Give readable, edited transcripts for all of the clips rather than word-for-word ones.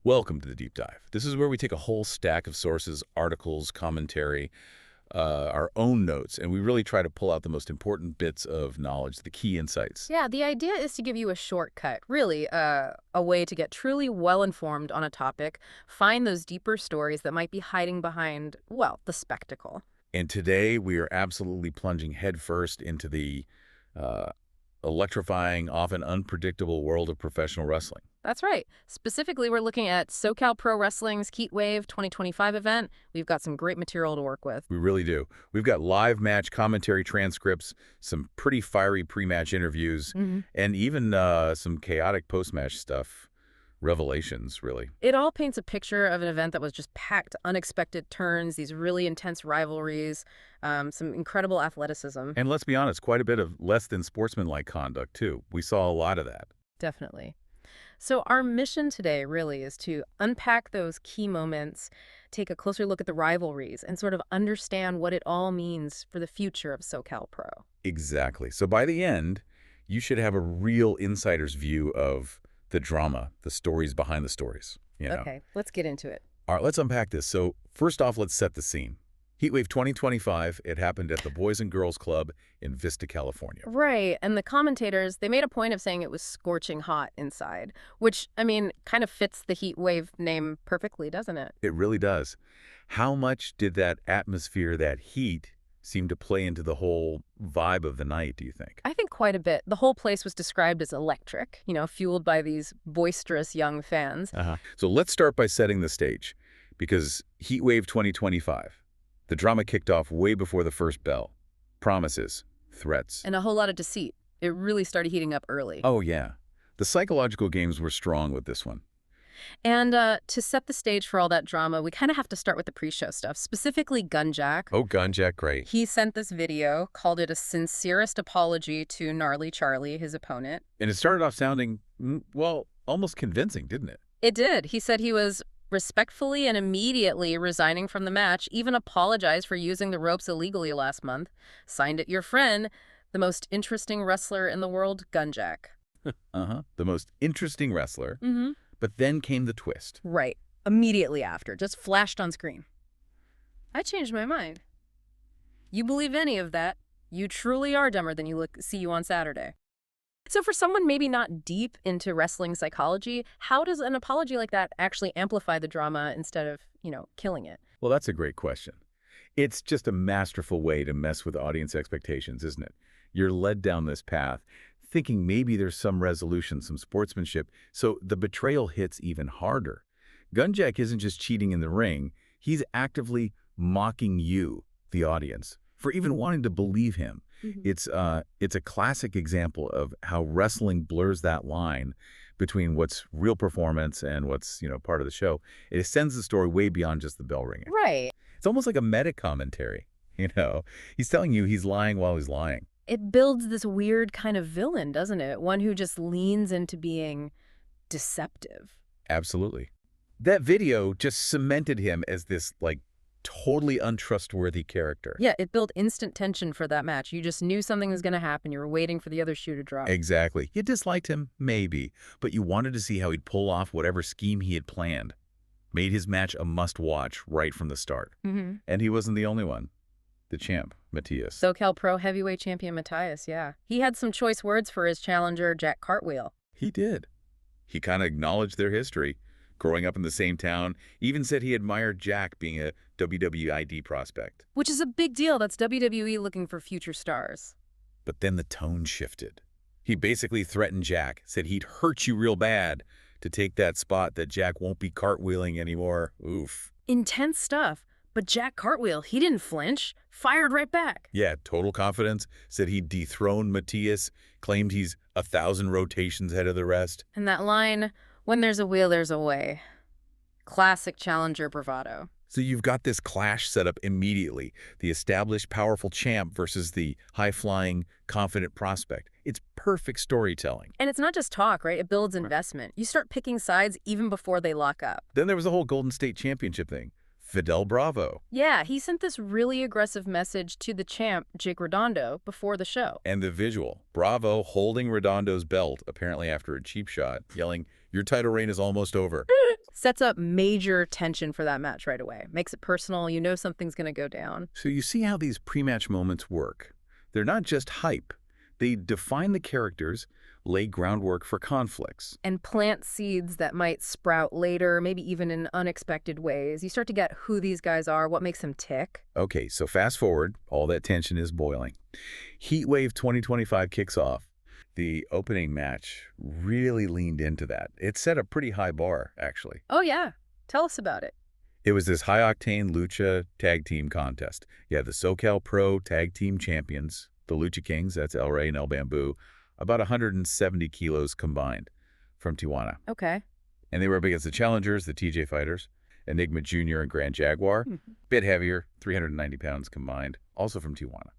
Welcome to the Deep Dive. This is where we take a whole stack of sources, articles, commentary, our own notes, and we really try to pull out the most important bits of knowledge, the key insights. Yeah, the idea is to give you a shortcut, really, a way to get truly well-informed on a topic, find those deeper stories that might be hiding behind, well, the spectacle. And today we are absolutely plunging headfirst into the uh, electrifying, often unpredictable world of professional wrestling. That's right. Specifically, we're looking at SoCal Pro Wrestling's Heatwave 2025 event. We've got some great material to work with. We really do. We've got live match commentary transcripts, some pretty fiery pre-match interviews, and even some chaotic post-match stuff. Revelations, really. It all paints a picture of an event that was just packed, unexpected turns, these really intense rivalries, some incredible athleticism. And let's be honest, quite a bit of less than sportsmanlike conduct, too. We saw a lot of that. Definitely. So our mission today really is to unpack those key moments, take a closer look at the rivalries, and sort of understand what it all means for the future of SoCal Pro. Exactly. So by the end, you should have a real insider's view of the drama, the stories behind the stories. Okay, let's get into it. All right, let's unpack this. So first off, let's set the scene. Heatwave 2025, it happened at the Boys and Girls Club in Vista, California. Right, and the commentators, they made a point of saying it was scorching hot inside, which, I mean, kind of fits the Heatwave name perfectly, doesn't it? It really does. How much did that atmosphere, that heat, seem to play into the whole vibe of the night, do you think? I think quite a bit. The whole place was described as electric, fueled by these boisterous young fans. So let's start by setting the stage, because Heatwave 2025, the drama kicked off way before the first bell. Promises, threats. And a whole lot of deceit. It really started heating up early. Oh, yeah. The psychological games were strong with this one. And to set the stage for all that drama, we kind of have to start with the pre-show stuff, specifically Gunjack. Oh, Gunjack, great. He sent this video, called it a sincerest apology to Gnarly Charlie, his opponent. And it started off sounding, well, almost convincing, didn't it? It did. He said he was respectfully and immediately resigning from the match, even apologized for using the ropes illegally last month. Signed it, your friend, the most interesting wrestler in the world, Gunjack. The most interesting wrestler. Mm-hmm. But then came the twist. Right. Immediately after. Just flashed on screen. I changed my mind. You believe any of that, you truly are dumber than see you on Saturday. So for someone maybe not deep into wrestling psychology, how does an apology like that actually amplify the drama instead of, killing it? Well, that's a great question. It's just a masterful way to mess with audience expectations, isn't it? You're led down this path, thinking maybe there's some resolution, some sportsmanship, so the betrayal hits even harder. Gunjack isn't just cheating in the ring, he's actively mocking you, the audience, for even wanting to believe him. It's a classic example of how wrestling blurs that line between what's real performance and what's, part of the show. It extends the story way beyond just the bell ringing. Right. It's almost like a meta commentary, He's telling you he's lying while he's lying. It builds this weird kind of villain, doesn't it? One who just leans into being deceptive. Absolutely. That video just cemented him as this, totally untrustworthy character. Yeah, it built instant tension for that match. You just knew something was going to happen. You were waiting for the other shoe to drop. Exactly. You disliked him, maybe, but you wanted to see how he'd pull off whatever scheme he had planned. Made his match a must-watch right from the start. And he wasn't the only one. The champ, Matthias. SoCal Pro Heavyweight Champion Matthias, yeah. He had some choice words for his challenger, Jack Cartwheel. He did. He kind of acknowledged their history. Growing up in the same town, even said he admired Jack being a WWID prospect. Which is a big deal. That's WWE looking for future stars. But then the tone shifted. He basically threatened Jack, said he'd hurt you real bad to take that spot, that Jack won't be cartwheeling anymore. Oof. Intense stuff. But Jack Cartwheel, he didn't flinch. Fired right back. Yeah, total confidence. Said he'd dethrone Matthias. Claimed he's 1,000 rotations ahead of the rest. And that line, when there's a will, there's a way. Classic challenger bravado. So you've got this clash set up immediately. The established, powerful champ versus the high-flying, confident prospect. It's perfect storytelling. And it's not just talk, right? It builds investment. You start picking sides even before they lock up. Then there was the whole Golden State Championship thing. Fidel Bravo. Yeah, he sent this really aggressive message to the champ, Jake Redondo, before the show. And the visual. Bravo holding Redondo's belt, apparently after a cheap shot, yelling, "Your title reign is almost over." Sets up major tension for that match right away. Makes it personal. You know something's going to go down. So you see how these pre-match moments work. They're not just hype. They define the characters, lay groundwork for conflicts. And plant seeds that might sprout later, maybe even in unexpected ways. You start to get who these guys are, what makes them tick. Okay, so fast forward, all that tension is boiling. Heatwave 2025 kicks off. The opening match really leaned into that. It set a pretty high bar, actually. Oh, yeah. Tell us about it. It was this high-octane Lucha tag team contest. You have the SoCal Pro tag team champions, the Lucha Kings, that's El Rey and El Bamboo, about 170 kilos combined from Tijuana. Okay. And they were up against the challengers, the TJ Fighters, Enigma Jr. and Grand Jaguar. Bit heavier, 390 pounds combined, also from Tijuana.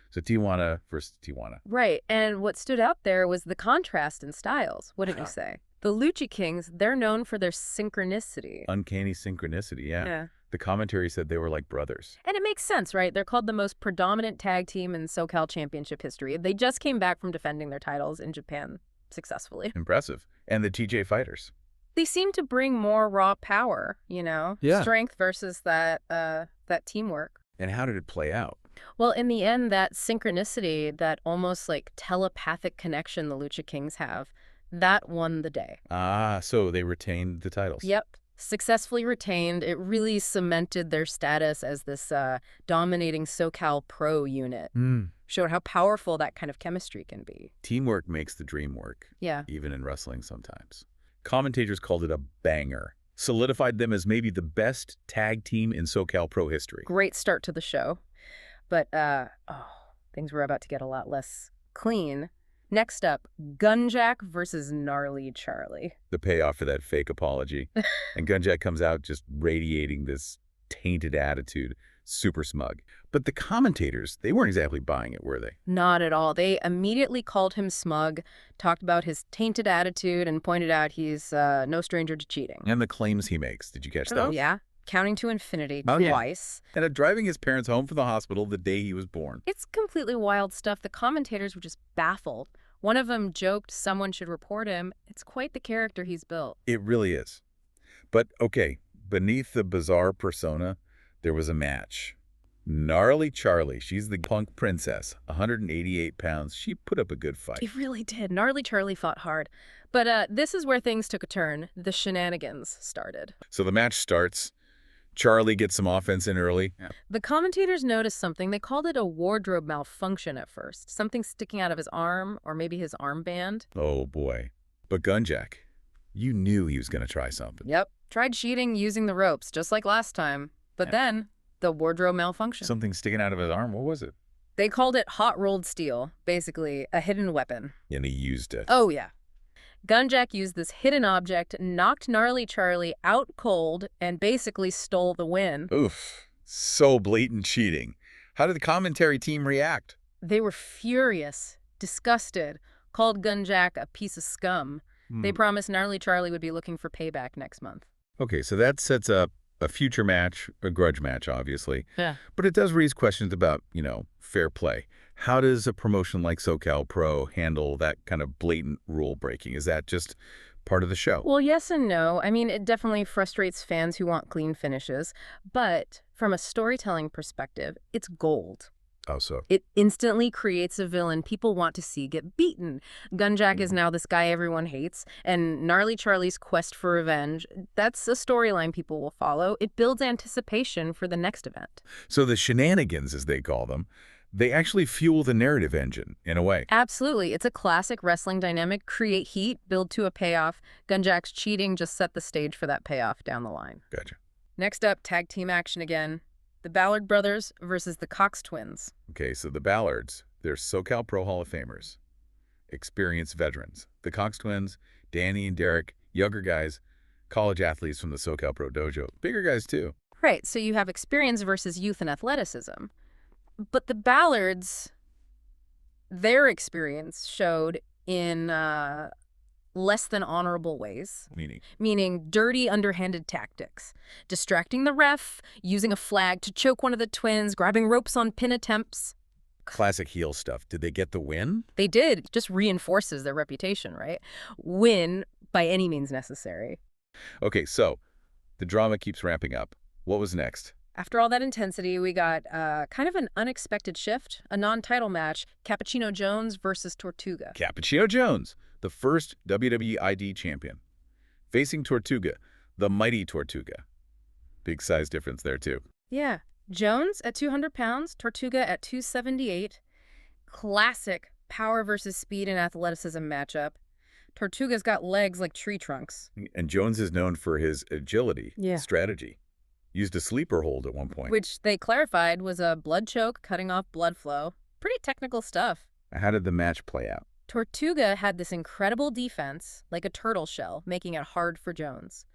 So Tijuana versus Tijuana. Right. And what stood out there was the contrast in styles, wouldn't you say? The Lucha Kings, they're known for their synchronicity. Uncanny synchronicity, yeah. Yeah. The commentary said they were like brothers. And it makes sense, right? They're called the most predominant tag team in SoCal Championship history. They just came back from defending their titles in Japan successfully. Impressive. And the TJ Fighters. They seem to bring more raw power, you know? Yeah. Strength versus that teamwork. And how did it play out? Well, in the end, that synchronicity, that almost like telepathic connection the Lucha Kings have, that won the day. Ah, so they retained the titles. Yep. Successfully retained. It really cemented their status as this dominating SoCal Pro unit. Showed how powerful that kind of chemistry can be. Teamwork makes the dream work. Yeah. Even in wrestling sometimes. Commentators called it a banger. Solidified them as maybe the best tag team in SoCal Pro history. Great start to the show. But, things were about to get a lot less clean. Next up, Gunjack versus Gnarly Charlie. The payoff for that fake apology. And Gunjack comes out just radiating this tainted attitude, super smug. But the commentators, they weren't exactly buying it, were they? Not at all. They immediately called him smug, talked about his tainted attitude, and pointed out he's no stranger to cheating. And the claims he makes. Did you catch those? Oh, yeah. Counting to infinity Oh, yeah. twice. And driving his parents home from the hospital the day he was born. It's completely wild stuff. The commentators were just baffled. One of them joked someone should report him. It's quite the character he's built. It really is. But, okay, beneath the bizarre persona, there was a match. Gnarly Charlie, she's the punk princess, 188 pounds. She put up a good fight. He really did. Gnarly Charlie fought hard. But this is where things took a turn. The shenanigans started. So the match starts. Charlie gets some offense in early. The commentators noticed something. They called it a wardrobe malfunction at first. Something sticking out of his arm, or maybe his armband. Oh, boy. But Gunjack, you knew he was going to try something. Yep. Tried cheating using the ropes, just like last time. But then, the wardrobe malfunction. Something sticking out of his arm? What was it? They called it hot-rolled steel, basically a hidden weapon. And he used it. Oh, yeah. Gunjack used this hidden object, knocked Gnarly Charlie out cold, and basically stole the win. Oof. So blatant cheating. How did the commentary team react? They were furious, disgusted, called Gunjack a piece of scum. They promised Gnarly Charlie would be looking for payback next month. Okay, so that sets up a future match, a grudge match, obviously. Yeah. But it does raise questions about, fair play. How does a promotion like SoCal Pro handle that kind of blatant rule breaking? Is that just part of the show? Well, yes and no. I mean, it definitely frustrates fans who want clean finishes. But from a storytelling perspective, it's gold. Oh, so? It instantly creates a villain people want to see get beaten. Gunjack is now this guy everyone hates, and Gnarly Charlie's quest for revenge, that's a storyline people will follow. It builds anticipation for the next event. So the shenanigans, as they call them, they actually fuel the narrative engine, in a way. Absolutely. It's a classic wrestling dynamic. Create heat, build to a payoff. Gunjack's cheating just set the stage for that payoff down the line. Gotcha. Next up, tag team action again. The Ballard brothers versus the Cox twins. Okay, so the Ballards, they're SoCal Pro Hall of Famers. Experienced veterans. The Cox twins, Danny and Derek, younger guys, college athletes from the SoCal Pro Dojo. Bigger guys, too. Right, so you have experience versus youth and athleticism. But the Ballards, their experience showed in less than honorable ways. Meaning dirty, underhanded tactics. Distracting the ref, using a flag to choke one of the twins, grabbing ropes on pin attempts. Classic heel stuff. Did they get the win? They did. It just reinforces their reputation, right? Win by any means necessary. Okay, so The drama keeps ramping up. What was next? After all that intensity, we got kind of an unexpected shift, a non-title match, Cappuccino Jones versus Tortuga. Cappuccino Jones, the first WWE ID champion, facing Tortuga, the mighty Tortuga. Big size difference there, too. Yeah. Jones at 200 pounds, Tortuga at 278. Classic power versus speed and athleticism matchup. Tortuga's got legs like tree trunks. And Jones is known for his agility, Yeah. strategy. Used a sleeper hold at one point. Which they clarified was a blood choke cutting off blood flow. Pretty technical stuff. How did the match play out? Tortuga had this incredible defense, like a turtle shell, making it hard for Jones.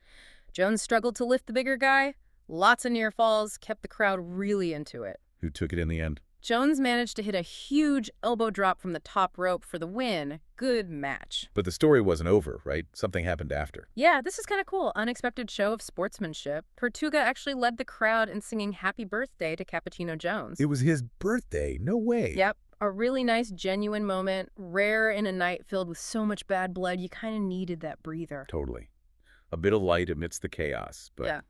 Jones struggled to lift the bigger guy. Lots of near falls, kept the crowd really into it. Who took it in the end? Jones managed to hit a huge elbow drop from the top rope for the win. Good match. But the story wasn't over, right? Something happened after. Yeah, this is kind of cool. Unexpected show of sportsmanship. Tortuga actually led the crowd in singing Happy Birthday to Cappuccino Jones. It was his birthday. No way. Yep. A really nice, genuine moment. Rare in a night filled with so much bad blood. You kind of needed that breather. Totally. A bit of light amidst the chaos. But Yeah.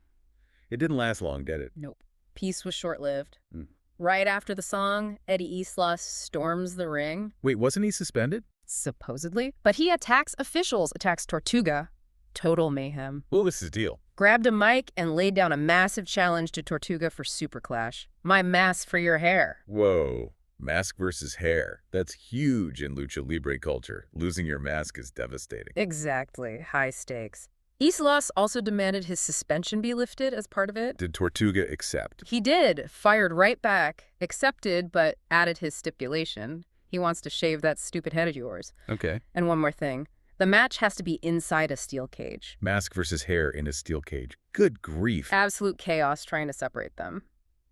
it didn't last long, did it? Nope. Peace was short-lived. Mm. Right after the song, Eddie Islas storms the ring. Wait, wasn't he suspended? Supposedly. But he attacks officials, attacks Tortuga. Total mayhem. What was his deal? Grabbed a mic and laid down a massive challenge to Tortuga for Super Clash. My mask for your hair. Whoa. Mask versus hair. That's huge in lucha libre culture. Losing your mask is devastating. Exactly. High stakes. Islas also demanded his suspension be lifted as part of it. Did Tortuga accept? He did. Fired right back. Accepted, but added his stipulation. He wants to shave that stupid head of yours. Okay. And one more thing. The match has to be inside a steel cage. Mask versus hair in a steel cage. Good grief. Absolute chaos trying to separate them.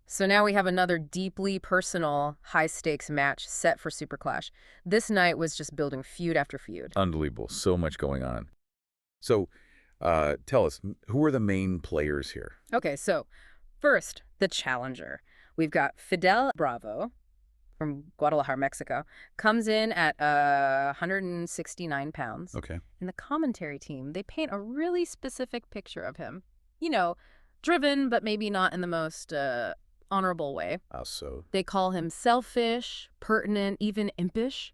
So now we have another deeply personal, high-stakes match set for Super Clash. This night was just building feud after feud. Unbelievable. So much going on. So, tell us, who are the main players here? Okay, so first, the challenger. We've got Fidel Bravo from Guadalajara, Mexico. Comes in at 169 pounds. Okay. And the commentary team, they paint a really specific picture of him. You know, driven, but maybe not in the most honorable way. How so? They call him selfish, pertinent, even impish.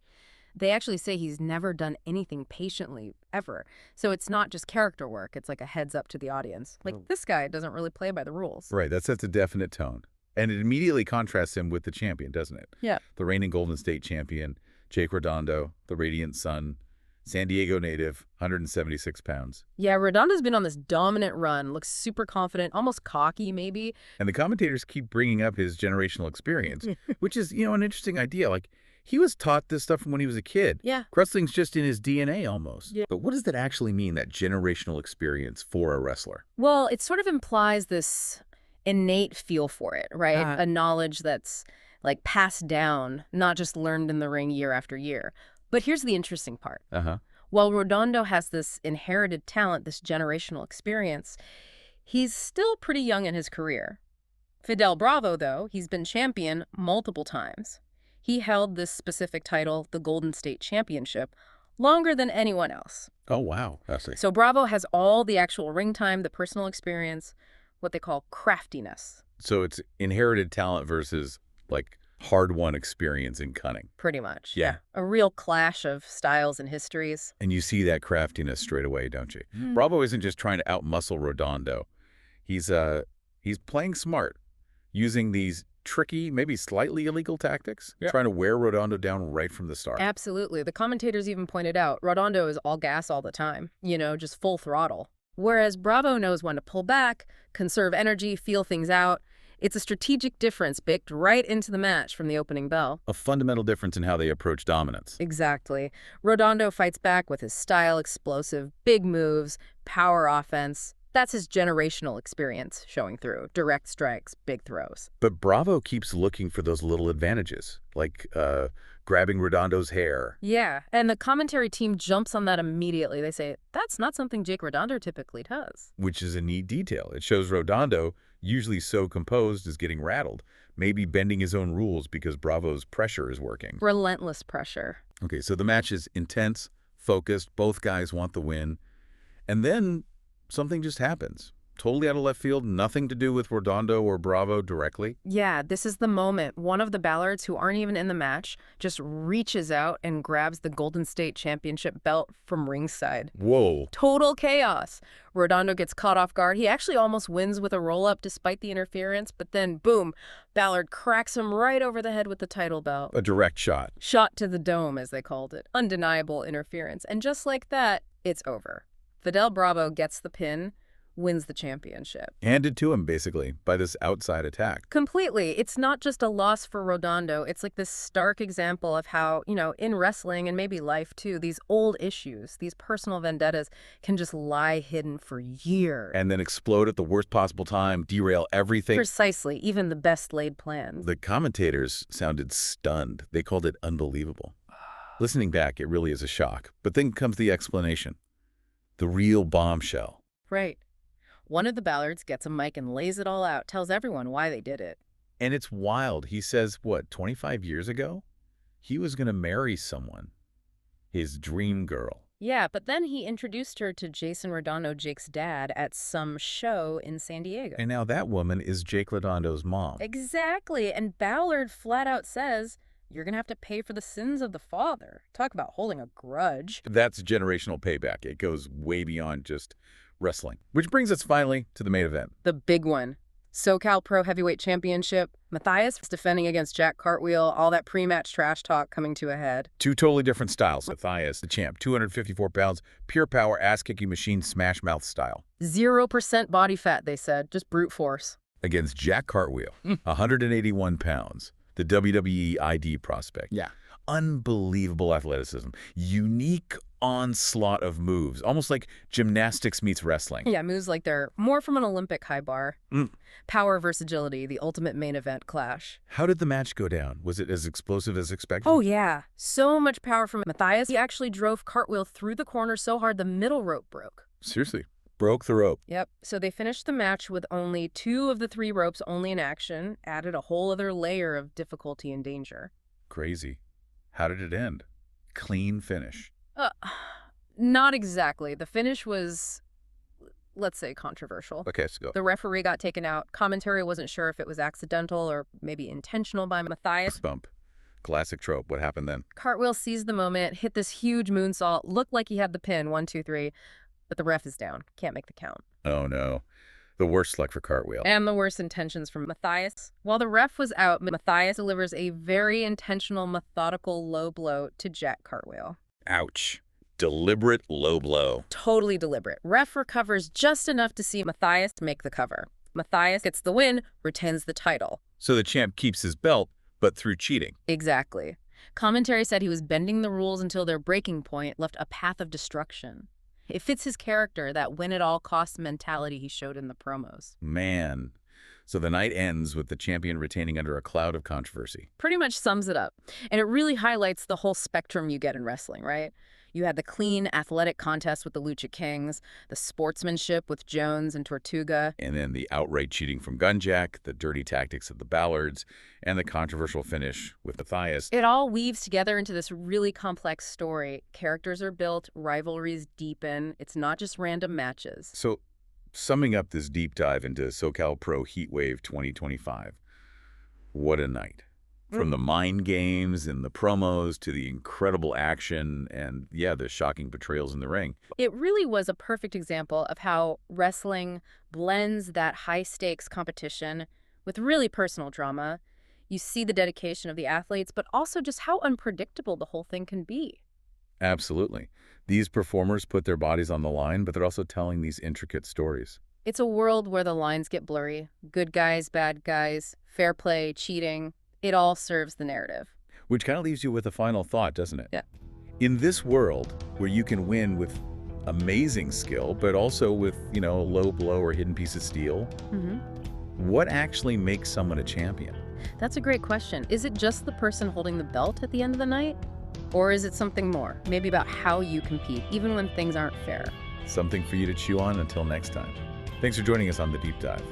They actually say he's never done anything patiently, ever. So it's not just character work. It's like a heads up to the audience. Like, this guy doesn't really play by the rules. Right, that sets a definite tone. And it immediately contrasts him with the champion, doesn't it? Yeah. The reigning Golden State champion, Jake Redondo, the Radiant Sun, San Diego native, 176 pounds. Yeah, Redondo's been on this dominant run, looks super confident, almost cocky maybe. And the commentators keep bringing up his generational experience, which is, an interesting idea. Like, he was taught this stuff from when he was a kid. Yeah. Wrestling's just in his DNA almost. Yeah. But what does that actually mean, that generational experience for a wrestler? Well, it sort of implies this innate feel for it, right? A knowledge that's like passed down, not just learned in the ring year after year. But here's the interesting part. Uh-huh. While Redondo has this inherited talent, this generational experience, he's still pretty young in his career. Fidel Bravo, though, he's been champion multiple times. He held this specific title, the Golden State Championship, longer than anyone else. Oh, wow. I see. So Bravo has all the actual ring time, the personal experience, what they call craftiness. So it's inherited talent versus, like, hard-won experience and cunning. Pretty much. Yeah. A real clash of styles and histories. And you see that craftiness straight away, don't you? Bravo isn't just trying to outmuscle Redondo. He's playing smart, using these tricky, maybe slightly illegal tactics, trying to wear Redondo down right from the start. Absolutely. The commentators even pointed out Redondo is all gas all the time, just full throttle. Whereas Bravo knows when to pull back, conserve energy, feel things out. It's a strategic difference baked right into the match from the opening bell. A fundamental difference in how they approach dominance. Exactly. Redondo fights back with his style, explosive, big moves, power offense. That's his generational experience showing through. Direct strikes, big throws. But Bravo keeps looking for those little advantages, like grabbing Redondo's hair. Yeah, and the commentary team jumps on that immediately. They say, that's not something Jake Redondo typically does. Which is a neat detail. It shows Redondo, usually so composed, is getting rattled, maybe bending his own rules because Bravo's pressure is working. Relentless pressure. Okay, so the match is intense, focused, both guys want the win, and then something just happens. Totally out of left field, nothing to do with Redondo or Bravo directly. Yeah, this is the moment one of the Ballards who aren't even in the match just reaches out and grabs the Golden State Championship belt from ringside. Whoa. Total chaos. Redondo gets caught off guard. He actually almost wins with a roll-up despite the interference, but then, boom, Ballard cracks him right over the head with the title belt. A direct shot. Shot to the dome, as they called it. Undeniable interference. And just like that, it's over. Fidel Bravo gets the pin, wins the championship. Handed to him, basically, by this outside attack. Completely. It's not just a loss for Redondo. It's like this stark example of how, in wrestling and maybe life too, these old issues, these personal vendettas can just lie hidden for years. And then explode at the worst possible time, derail everything. Precisely. Even the best laid plans. The commentators sounded stunned. They called it unbelievable. Listening back, it really is a shock. But then comes the explanation. The real bombshell. Right. One of the Ballards gets a mic and lays it all out, tells everyone why they did it. And it's wild. He says, 25 years ago? He was going to marry someone. His dream girl. Yeah, but then he introduced her to Jason Redondo, Jake's dad, at some show in San Diego. And now that woman is Jake Redondo's mom. Exactly. And Ballard flat out says, you're going to have to pay for the sins of the father. Talk about holding a grudge. That's generational payback. It goes way beyond just wrestling. Which brings us finally to the main event. The big one. SoCal Pro Heavyweight Championship. Matthias defending against Jack Cartwheel. All that pre-match trash talk coming to a head. Two totally different styles. Matthias, the champ, 254 pounds, pure power, ass-kicking machine, smash mouth style. 0% body fat, they said. Just brute force. Against Jack Cartwheel, 181 pounds. The WWE ID prospect. Yeah. Unbelievable athleticism. Unique onslaught of moves. Almost like gymnastics meets wrestling. Yeah, moves like they're more from an Olympic high bar. Power versus agility, the ultimate main event clash. How did the match go down? Was it as explosive as expected? Oh, yeah. So much power from Matthias. He actually drove Cartwheel through the corner so hard the middle rope broke. Seriously. Broke the rope. Yep. So they finished the match with only 2 of the 3 ropes only in action, added a whole other layer of difficulty and danger. Crazy. How did it end? Clean finish. Not exactly. The finish was, let's say, controversial. Okay, let's go. The referee got taken out. Commentary wasn't sure if it was accidental or maybe intentional by Matthias. Bump. Classic trope. What happened then? Cartwheel seized the moment, hit this huge moonsault, looked like he had the pin, 1, 2, 3, but the ref is down. Can't make the count. Oh, no. The worst luck for Cartwheel. And the worst intentions from Matthias. While the ref was out, Matthias delivers a very intentional, methodical low blow to Jack Cartwheel. Ouch. Deliberate low blow. Totally deliberate. Ref recovers just enough to see Matthias make the cover. Matthias gets the win, retains the title. So the champ keeps his belt, but through cheating. Exactly. Commentary said he was bending the rules until their breaking point left a path of destruction. It fits his character, that win-at-all-costs mentality he showed in the promos. Man. So the night ends with the champion retaining under a cloud of controversy. Pretty much sums it up. And it really highlights the whole spectrum you get in wrestling, right? You had the clean, athletic contest with the Lucha Kings, the sportsmanship with Jones and Tortuga. And then the outright cheating from Gunjack, the dirty tactics of the Ballards, and the controversial finish with Matthias. It all weaves together into this really complex story. Characters are built, rivalries deepen. It's not just random matches. So, summing up this deep dive into SoCal Pro Heatwave 2025, what a night. From the mind games and the promos to the incredible action and, yeah, the shocking betrayals in the ring. It really was a perfect example of how wrestling blends that high-stakes competition with really personal drama. You see the dedication of the athletes, but also just how unpredictable the whole thing can be. Absolutely. These performers put their bodies on the line, but they're also telling these intricate stories. It's a world where the lines get blurry. Good guys, bad guys, fair play, cheating. It all serves the narrative. Which kind of leaves you with a final thought, doesn't it? Yeah. In this world where you can win with amazing skill, but also with, a low blow or hidden piece of steel, what actually makes someone a champion? That's a great question. Is it just the person holding the belt at the end of the night? Or is it something more? Maybe about how you compete, even when things aren't fair. Something for you to chew on until next time. Thanks for joining us on The Deep Dive.